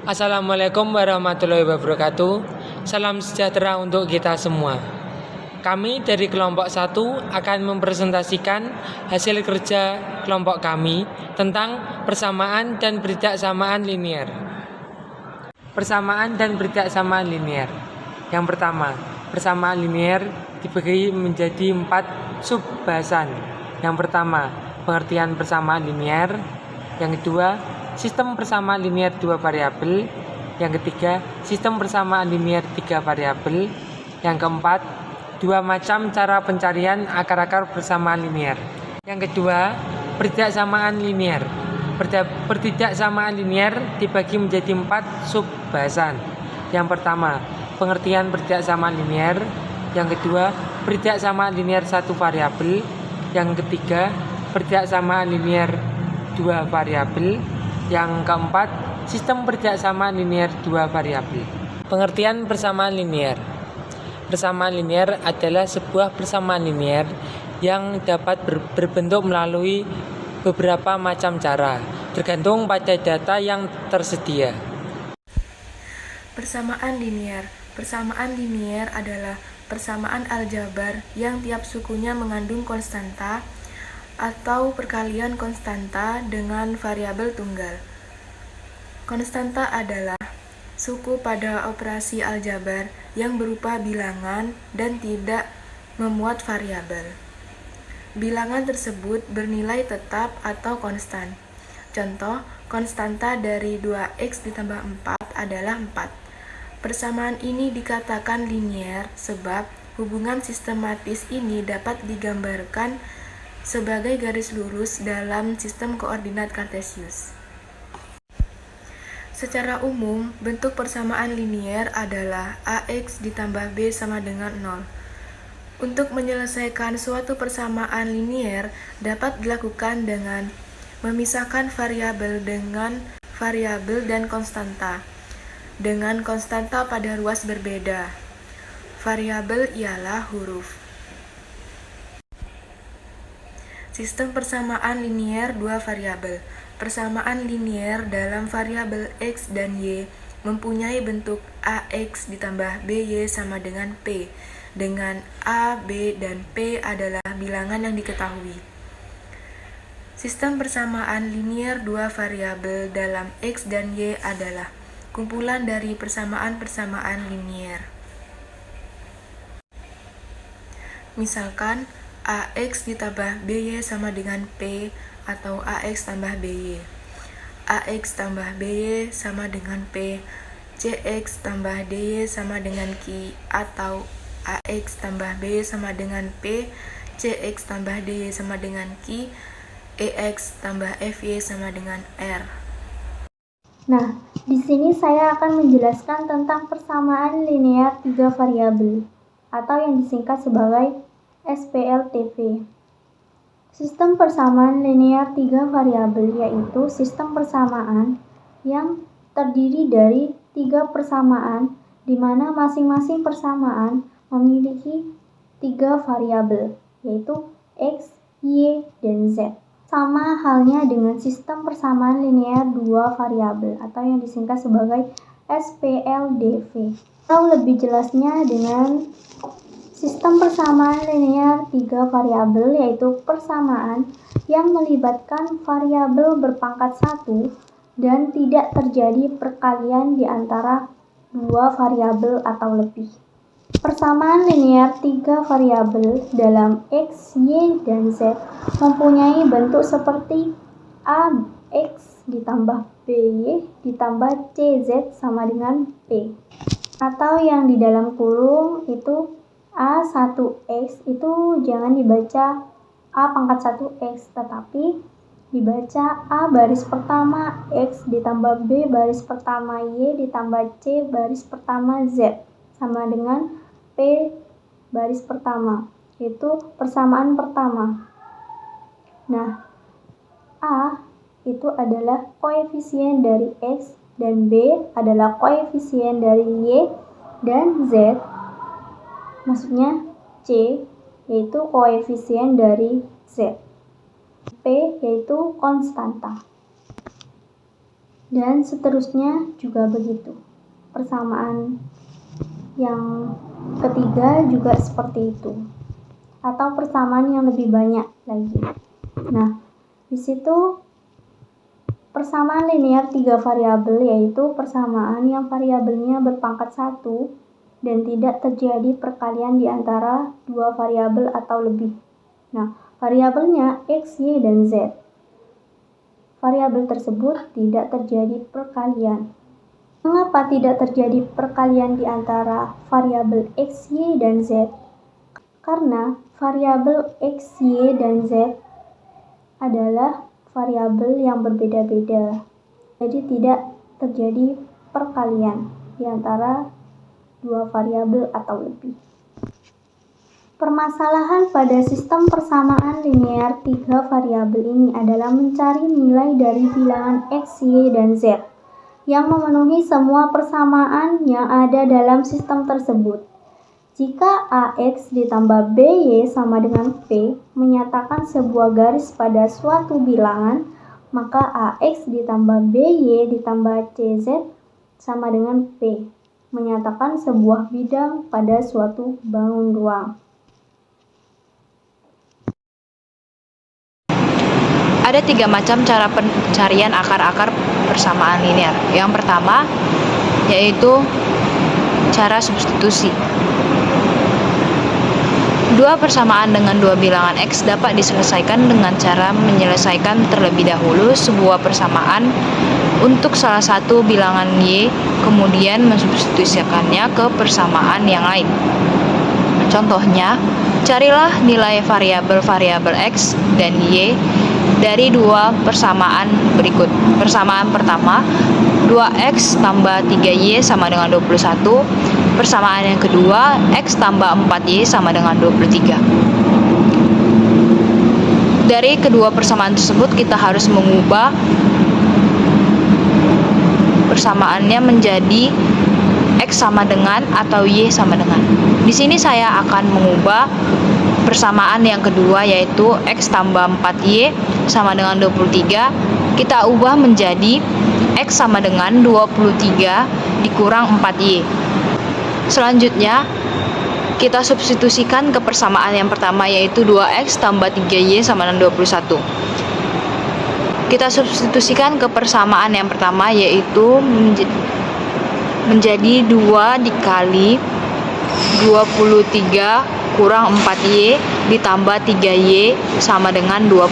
Assalamualaikum warahmatullahi wabarakatuh. Salam sejahtera untuk kita semua. Kami dari kelompok 1 akan mempresentasikan hasil kerja kelompok kami tentang persamaan dan ketidaksamaan linier. Persamaan dan ketidaksamaan linier. Yang pertama, persamaan linier dibagi menjadi 4 subbahasan. Yang pertama, pengertian persamaan linier. Yang kedua, sistem persamaan linier 2 variabel. Yang ketiga, sistem persamaan linier 3 variabel. Yang keempat, 2 macam cara pencarian akar-akar persamaan linier. Yang kedua, ketidaksamaan linier. Ketidaksamaan linier dibagi menjadi 4 subbahasan. Yang pertama, pengertian ketidaksamaan linier. Yang kedua, ketidaksamaan linier 1 variabel. Yang ketiga, ketidaksamaan linier 2 variabel. Yang keempat, sistem ketidaksamaan linier 2 variabel. Pengertian persamaan linier. Persamaan linier adalah sebuah persamaan linier yang dapat berbentuk melalui beberapa macam cara, tergantung pada data yang tersedia. Persamaan linier. Persamaan linier adalah persamaan aljabar yang tiap sukunya mengandung konstanta atau perkalian konstanta dengan variabel tunggal. Konstanta adalah suku pada operasi aljabar yang berupa bilangan dan tidak memuat variabel. Bilangan tersebut bernilai tetap atau konstan. Contoh, konstanta dari 2x ditambah 4 adalah 4. Persamaan ini dikatakan linier sebab hubungan sistematis ini dapat digambarkan sebagai garis lurus dalam sistem koordinat kartesius. Secara umum, bentuk persamaan linier adalah AX ditambah B sama dengan 0. Untuk menyelesaikan suatu persamaan linier dapat dilakukan dengan memisahkan variabel dengan variabel dan konstanta, dengan konstanta pada ruas berbeda. Variabel ialah huruf. Sistem persamaan linier 2 variabel. Persamaan linier dalam variabel X dan Y mempunyai bentuk AX ditambah BY sama dengan P, dengan A, B, dan P adalah bilangan yang diketahui. Sistem persamaan linier 2 variabel dalam X dan Y adalah kumpulan dari persamaan-persamaan linier. Misalkan, AX ditambah BY sama dengan P atau AX tambah BY. AX tambah BY sama dengan P. CX tambah DY sama dengan Q atau AX tambah BY sama dengan P. CX tambah DY sama dengan Q. EX tambah FY sama dengan R. Nah, di sini saya akan menjelaskan tentang persamaan linear 3 variabel atau yang disingkat sebagai SPLTV. Sistem persamaan linear 3 variabel yaitu sistem persamaan yang terdiri dari 3 persamaan di mana masing-masing persamaan memiliki 3 variabel yaitu X, Y, dan Z. Sama halnya dengan sistem persamaan linear 2 variabel atau yang disingkat sebagai SPLDV. Atau lebih jelasnya dengan sistem persamaan linear 3 variabel yaitu persamaan yang melibatkan variabel berpangkat 1 dan tidak terjadi perkalian di antara 2 variabel atau lebih. Persamaan linear 3 variabel dalam X, Y, dan Z mempunyai bentuk seperti AX ditambah BY ditambah CZ sama dengan P. Atau yang di dalam kurung itu A1X itu jangan dibaca A pangkat 1X, tetapi dibaca A baris pertama X ditambah B baris pertama Y ditambah C baris pertama Z sama dengan P baris pertama. Itu persamaan pertama. Nah, A itu adalah koefisien dari X dan B adalah koefisien dari Y dan Z. Maksudnya C yaitu koefisien dari Z. P yaitu konstanta. Dan seterusnya juga begitu. Persamaan yang ketiga juga seperti itu. Atau persamaan yang lebih banyak lagi. Nah, di situ persamaan linear 3 variabel yaitu persamaan yang variabelnya berpangkat 1 dan tidak terjadi perkalian di antara 2 variabel atau lebih. Nah, variabelnya X, Y, dan Z. Variabel tersebut tidak terjadi perkalian. Mengapa tidak terjadi perkalian di antara variabel X, Y, dan Z? Karena variabel X, Y, dan Z adalah variabel yang berbeda-beda. Jadi tidak terjadi perkalian di antara 2 variabel atau lebih. Permasalahan pada sistem persamaan linear 3 variabel ini adalah mencari nilai dari bilangan X, Y, dan Z yang memenuhi semua persamaan yang ada dalam sistem tersebut. Jika AX ditambah BY sama dengan P menyatakan sebuah garis pada suatu bilangan, maka AX ditambah BY ditambah CZ sama dengan P menyatakan sebuah bidang pada suatu bangun ruang. Ada 3 macam cara pencarian akar-akar persamaan linear. Yang pertama yaitu cara substitusi. Dua persamaan dengan 2 bilangan X dapat diselesaikan dengan cara menyelesaikan terlebih dahulu sebuah persamaan untuk salah satu bilangan Y, kemudian mensubstitusikannya ke persamaan yang lain. Contohnya, carilah nilai variabel-variabel X dan Y dari 2 persamaan berikut. Persamaan pertama, 2X tambah 3Y sama dengan 21. Persamaan yang kedua, X tambah 4Y sama dengan 23. Dari kedua persamaan tersebut kita harus mengubah persamaannya menjadi X sama dengan atau Y sama dengan. Di sini saya akan mengubah persamaan yang kedua yaitu X tambah 4Y sama dengan 23. Kita ubah menjadi X sama dengan 23 dikurang 4Y. Selanjutnya, kita substitusikan ke persamaan yang pertama yaitu 2X tambah 3Y sama dengan 21. Kita substitusikan ke persamaan yang pertama yaitu menjadi 2 dikali 23 kurang 4Y ditambah 3Y sama dengan 21.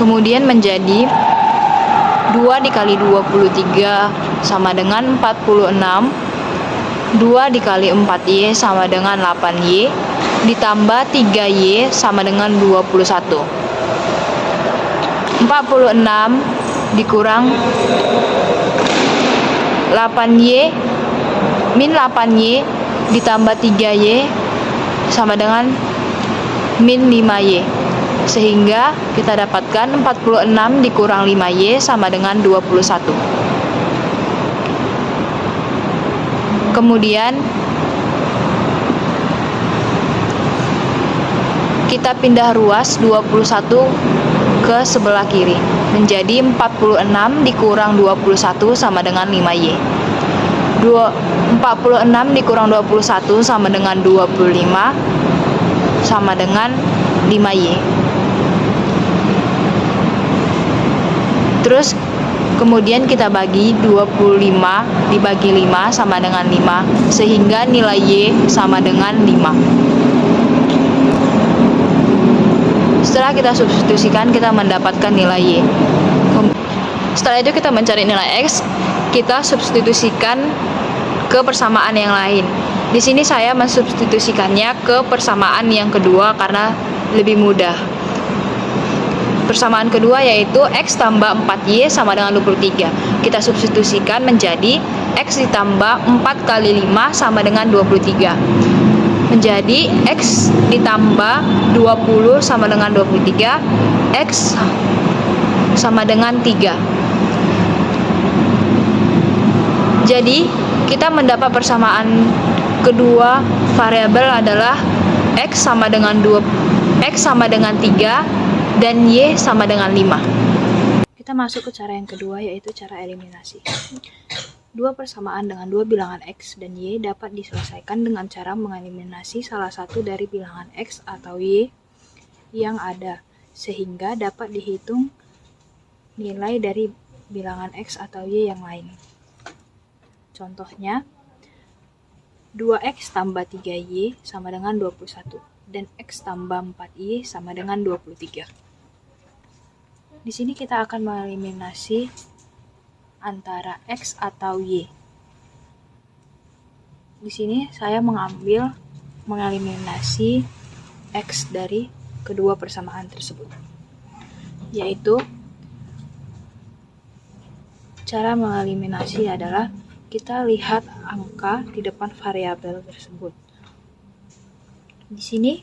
Kemudian menjadi 2 dikali 23 sama dengan 46. 2 dikali 4Y sama dengan 8Y ditambah 3Y sama dengan 21. 46 dikurang 8Y min 8Y ditambah 3Y sama dengan min 5Y. Sehingga kita dapatkan 46 dikurang 5Y sama dengan 21. Kemudian kita pindah ruas 21 ke sebelah kiri menjadi 46 dikurang 21 sama dengan 5Y. 46 dikurang 21 sama dengan 25 sama dengan 5Y. Terus kemudian kita bagi 25 dibagi 5 sama dengan 5 sehingga nilai Y sama dengan 5. Setelah kita substitusikan kita mendapatkan nilai Y. Setelah itu kita mencari nilai X, kita substitusikan ke persamaan yang lain. Di sini saya mensubstitusikannya ke persamaan yang kedua karena lebih mudah. Persamaan kedua yaitu X tambah 4Y sama dengan 23. Kita substitusikan menjadi X ditambah 4 kali 5 sama dengan 23. Menjadi X ditambah 20 sama dengan 23. X sama dengan 3. Jadi kita mendapat persamaan kedua variabel adalah X sama dengan 20 X sama dengan 3 dan Y sama dengan 5. Kita masuk ke cara yang kedua, yaitu cara eliminasi. Dua persamaan dengan dua bilangan X dan Y dapat diselesaikan dengan cara mengeliminasi salah satu dari bilangan X atau Y yang ada, sehingga dapat dihitung nilai dari bilangan X atau Y yang lain. Contohnya, 2X tambah 3Y sama dengan 21, dan X tambah 4Y sama dengan 23. Di sini kita akan mengeliminasi antara X atau Y. Di sini saya mengeliminasi X dari kedua persamaan tersebut, yaitu cara mengeliminasi adalah kita lihat angka di depan variabel tersebut. Di sini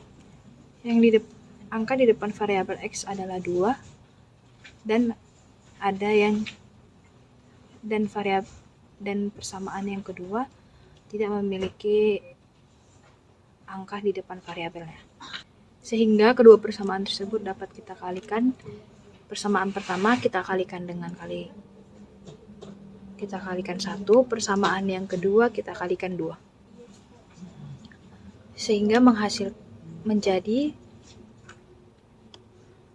angka di depan variabel X adalah 2 dan persamaan yang kedua tidak memiliki angka di depan variabelnya. Sehingga kedua persamaan tersebut dapat kita kalikan. Persamaan pertama kita kalikan 1, persamaan yang kedua kita kalikan 2. Sehingga menjadi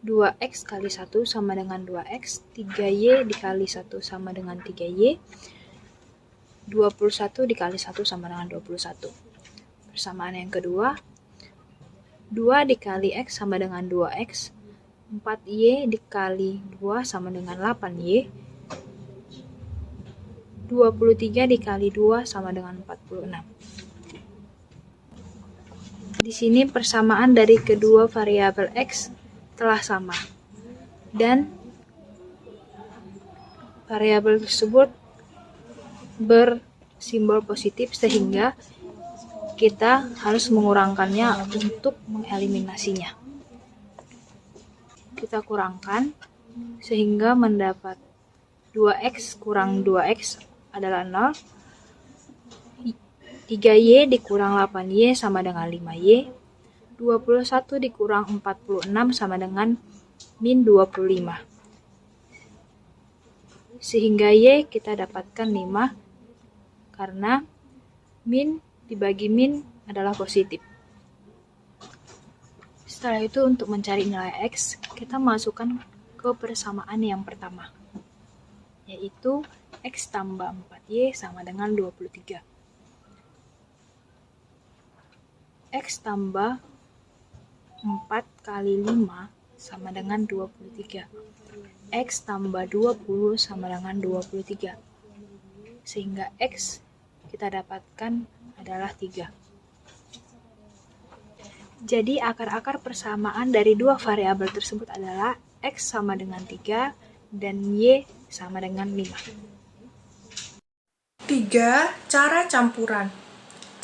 2X kali 1 sama dengan 2X, 3Y dikali 1 sama dengan 3Y, 21 dikali 1 sama dengan 21. Persamaan yang kedua, 2 dikali X sama dengan 2X, 4Y dikali 2 sama dengan 8Y, 23 dikali 2 sama dengan 46. Di sini persamaan dari kedua variabel X telah sama, dan variabel tersebut bersimbol positif, sehingga kita harus mengurangkannya untuk mengeliminasinya. Kita kurangkan sehingga mendapat 2X kurang 2X adalah 0, 3Y dikurang 8Y sama dengan 5Y, 21 dikurang 46 sama dengan min 25. Sehingga Y kita dapatkan 5 karena min dibagi min adalah positif. Setelah itu untuk mencari nilai X, kita masukkan ke persamaan yang pertama, yaitu X tambah 4Y sama dengan 23. X tambah 4 kali 5 sama dengan 23. X tambah 20 sama dengan 23. Sehingga X kita dapatkan adalah 3. Jadi akar-akar persamaan dari dua variabel tersebut adalah X sama dengan 3 dan Y sama dengan 5. 3. Cara campuran.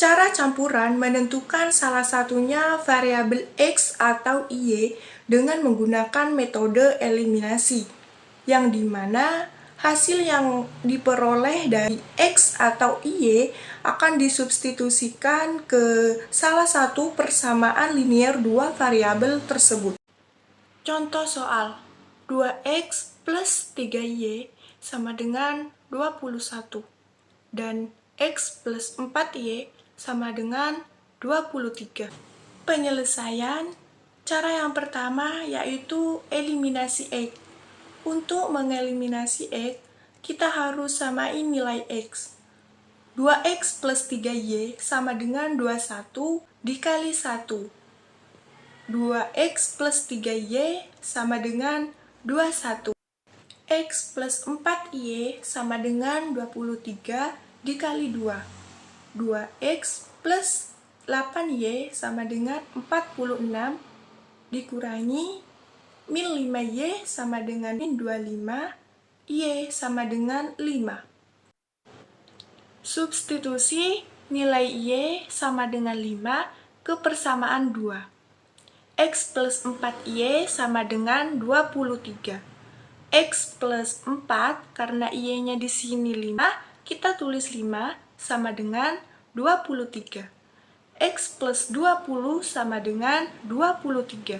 Cara campuran menentukan salah satunya variabel X atau Y dengan menggunakan metode eliminasi, yang dimana hasil yang diperoleh dari X atau Y akan disubstitusikan ke salah satu persamaan linear dua variabel tersebut. Contoh soal, 2X plus 3Y sama dengan 21, dan X plus 4Y sama dengan 23. Penyelesaian cara yang pertama yaitu eliminasi X. Untuk mengeliminasi X, kita harus samain nilai X. 2X plus 3Y sama dengan 21 dikali 1. 2X plus 3Y sama dengan 21. X plus 4Y sama dengan 23 dikali 2. 2X plus 8Y sama dengan 46 dikurangi min 5Y sama dengan min 25, Y sama dengan 5. Substitusi nilai Y sama dengan 5 ke persamaan 2. X plus 4Y sama dengan 23. X plus 4, karena Y-nya di sini 5, kita tulis 5 sama dengan 23. X plus 20 sama dengan 23.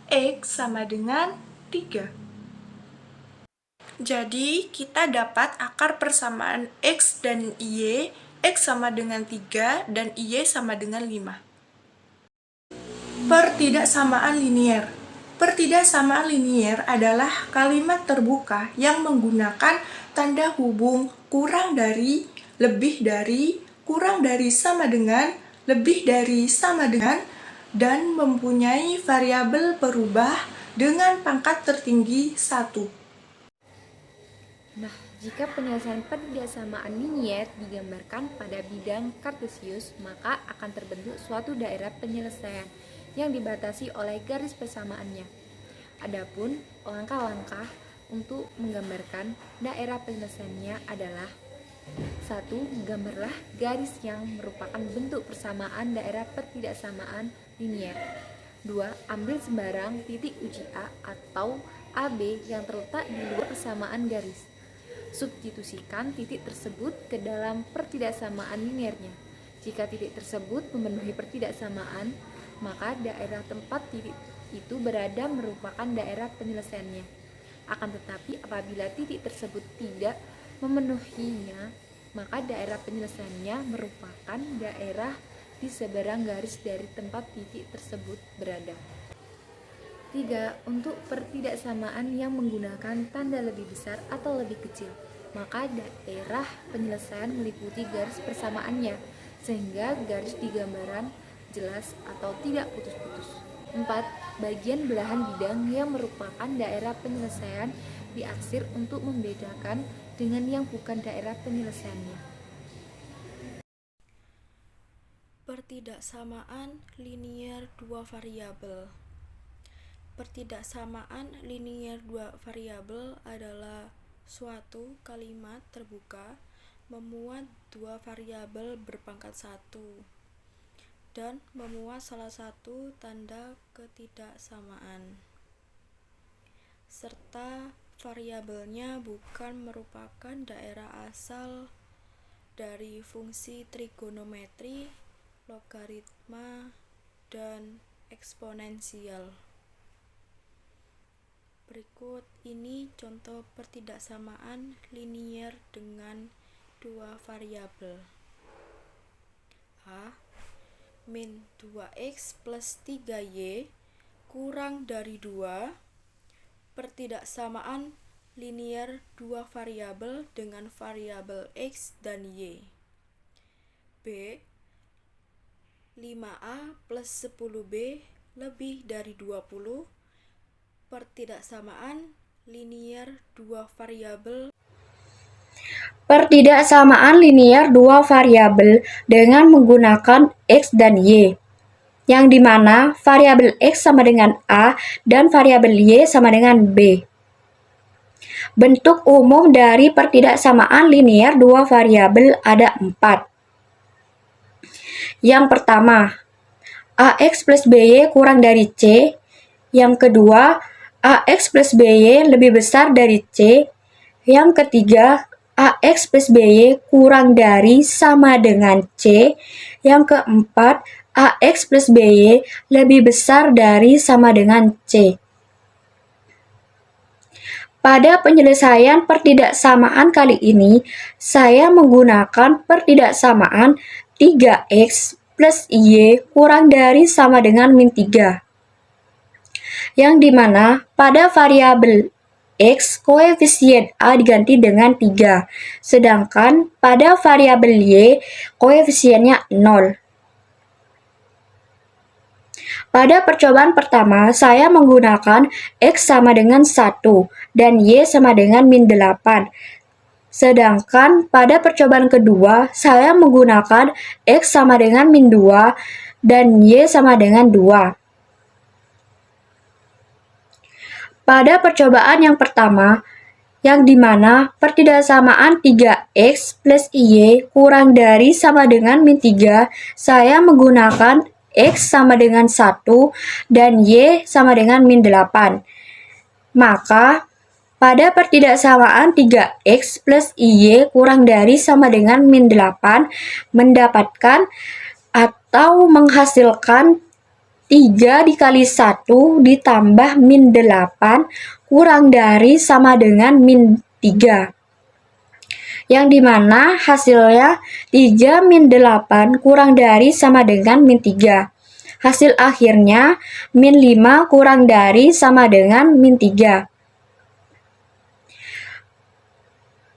X sama dengan 3. Jadi, kita dapat akar persamaan X dan Y, X sama dengan 3 dan Y sama dengan 5. Pertidaksamaan linier. Pertidaksamaan linier adalah kalimat terbuka yang menggunakan tanda hubung kurang dari, lebih dari, kurang dari sama dengan, lebih dari sama dengan, dan mempunyai variabel perubah dengan pangkat tertinggi 1. Nah, jika penyelesaian pertidaksamaan linier digambarkan pada bidang kartesius, maka akan terbentuk suatu daerah penyelesaian yang dibatasi oleh garis persamaannya. Adapun langkah-langkah untuk menggambarkan daerah penyelesaiannya adalah: 1. Gambarlah garis yang merupakan bentuk persamaan daerah pertidaksamaan linier. 2. Ambil sembarang titik uji A atau AB yang terletak di luar persamaan garis. Substitusikan titik tersebut ke dalam pertidaksamaan liniernya. Jika titik tersebut memenuhi pertidaksamaan, maka daerah tempat titik itu berada merupakan daerah penyelesaiannya. Akan tetapi apabila titik tersebut tidak memenuhinya, maka daerah penyelesaiannya merupakan daerah di seberang garis dari tempat titik tersebut berada. 3. Untuk pertidaksamaan yang menggunakan tanda lebih besar atau lebih kecil, maka daerah penyelesaian meliputi garis persamaannya, sehingga garis di gambaran jelas atau tidak putus-putus. 4. Bagian belahan bidang yang merupakan daerah penyelesaian diarsir untuk membedakan dengan yang bukan daerah penyelesaiannya. Pertidaksamaan linier dua variabel. Pertidaksamaan linier dua variabel adalah suatu kalimat terbuka memuat dua variabel berpangkat 1 dan memuat salah satu tanda ketidaksamaan, serta variabelnya bukan merupakan daerah asal dari fungsi trigonometri, logaritma, dan eksponensial. Berikut ini contoh pertidaksamaan linier dengan dua variabel. A. Min 2x plus 3y kurang dari 2. Pertidaksamaan linier dua variabel dengan variabel x dan y. B. 5a plus 10b lebih dari 20. Pertidaksamaan linier dua variabel. Pertidaksamaan linier dua variabel dengan menggunakan x dan y, yang dimana variabel x sama dengan a dan variabel y sama dengan b. Bentuk umum dari pertidaksamaan linier dua variabel ada 4. Yang pertama, ax plus by kurang dari c. Yang kedua, ax plus by lebih besar dari c. Yang ketiga, ax plus by kurang dari sama dengan c. Yang keempat, ax plus by lebih besar dari sama dengan c. Pada penyelesaian pertidaksamaan kali ini, saya menggunakan pertidaksamaan 3x plus y kurang dari sama dengan min 3. Yang dimana pada variabel x koefisien a diganti dengan 3, sedangkan pada variabel y koefisiennya 0. Pada percobaan pertama, saya menggunakan x sama dengan 1 dan y sama dengan min 8. Sedangkan pada percobaan kedua, saya menggunakan x sama dengan min 2 dan y sama dengan 2. Pada percobaan yang pertama, yang dimana pertidaksamaan 3x plus y kurang dari sama dengan min 3, saya menggunakan x sama dengan 1 dan y sama dengan min 8. Maka, pada pertidaksamaan 3x plus y kurang dari sama dengan min 8 mendapatkan atau menghasilkan 3 dikali 1 ditambah min 8 kurang dari sama dengan min 3. Yang dimana hasilnya 3 min 8 kurang dari sama dengan min 3. Hasil akhirnya min 5 kurang dari sama dengan min 3.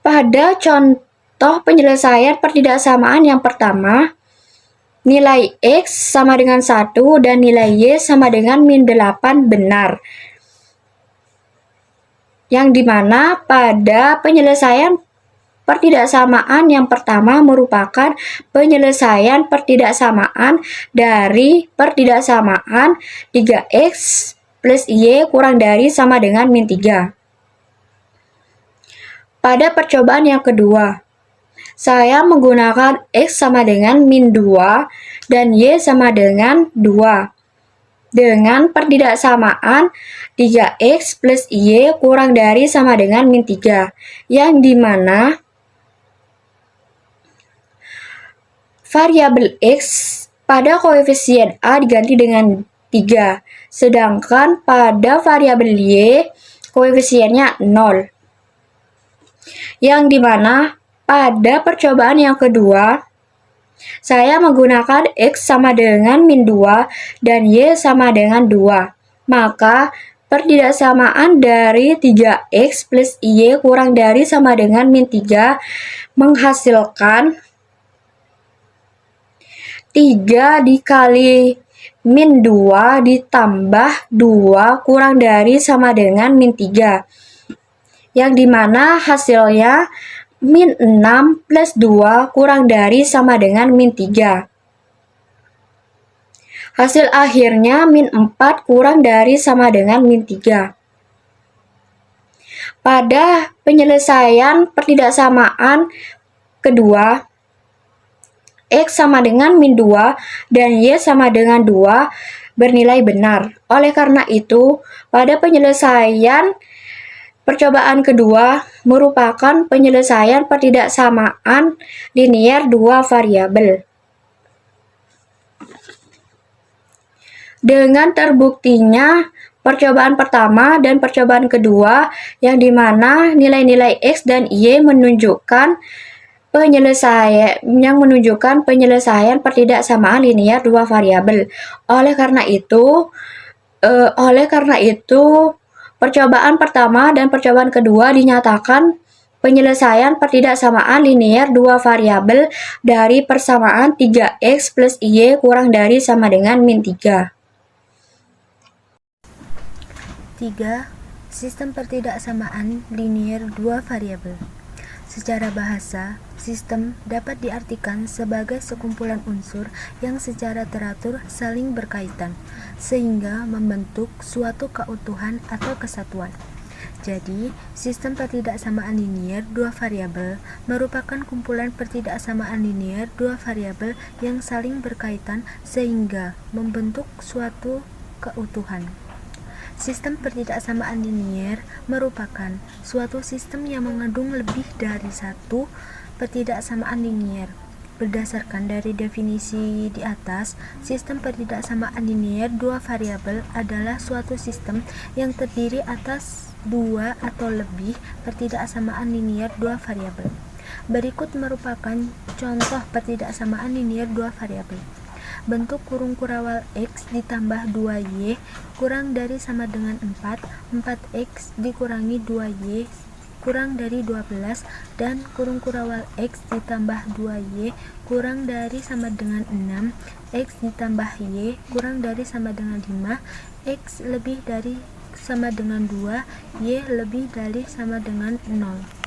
Pada contoh penyelesaian pertidaksamaan yang pertama, nilai X sama dengan 1 dan nilai Y sama dengan min 8 benar. Yang dimana pada penyelesaian pertidaksamaan yang pertama merupakan penyelesaian pertidaksamaan dari pertidaksamaan 3X plus Y kurang dari sama dengan min 3. Pada percobaan yang kedua, saya menggunakan X sama dengan min 2 dan Y sama dengan 2 dengan pertidaksamaan 3X plus Y kurang dari sama dengan min 3, yang dimana variabel X pada koefisien A diganti dengan 3, sedangkan pada variabel Y koefisiennya 0. Yang dimana pada percobaan yang kedua, saya menggunakan X sama dengan min 2 dan Y sama dengan 2. Maka pertidaksamaan dari 3X plus Y kurang dari sama dengan min 3 menghasilkan 3 dikali min 2 ditambah 2 kurang dari sama dengan min 3. Yang dimana hasilnya min 6 plus 2 kurang dari sama dengan min 3. Hasil akhirnya min 4 kurang dari sama dengan min 3. Pada penyelesaian pertidaksamaan kedua, X sama dengan min 2 dan Y sama dengan 2 bernilai benar. Oleh karena itu, pada penyelesaian percobaan kedua merupakan penyelesaian pertidaksamaan linier 2 variabel. Dengan terbuktinya percobaan pertama dan percobaan kedua yang dimana nilai-nilai X dan Y menunjukkan penyelesaian pertidaksamaan linier 2 variabel. Oleh karena itu percobaan pertama dan percobaan kedua dinyatakan penyelesaian pertidaksamaan linier 2 variabel dari persamaan 3X plus Y kurang dari sama dengan min 3. 3. Sistem pertidaksamaan linier 2 variabel. Secara bahasa, sistem dapat diartikan sebagai sekumpulan unsur yang secara teratur saling berkaitan, sehingga membentuk suatu keutuhan atau kesatuan. Jadi, sistem pertidaksamaan linier 2 variabel merupakan kumpulan pertidaksamaan linier 2 variabel yang saling berkaitan sehingga membentuk suatu keutuhan. Sistem pertidaksamaan linier merupakan suatu sistem yang mengandung lebih dari satu pertidaksamaan linier. Berdasarkan dari definisi di atas, sistem pertidaksamaan linier 2 variabel adalah suatu sistem yang terdiri atas 2 atau lebih pertidaksamaan linier 2 variabel. Berikut merupakan contoh pertidaksamaan linier 2 variabel. Bentuk kurung kurawal X ditambah 2Y kurang dari sama dengan 4, 4X dikurangi 2Y kurang dari 12, dan kurung kurawal X ditambah 2Y kurang dari sama dengan 6, X ditambah Y kurang dari sama dengan 5, X lebih dari sama dengan 2, Y lebih dari sama dengan 0.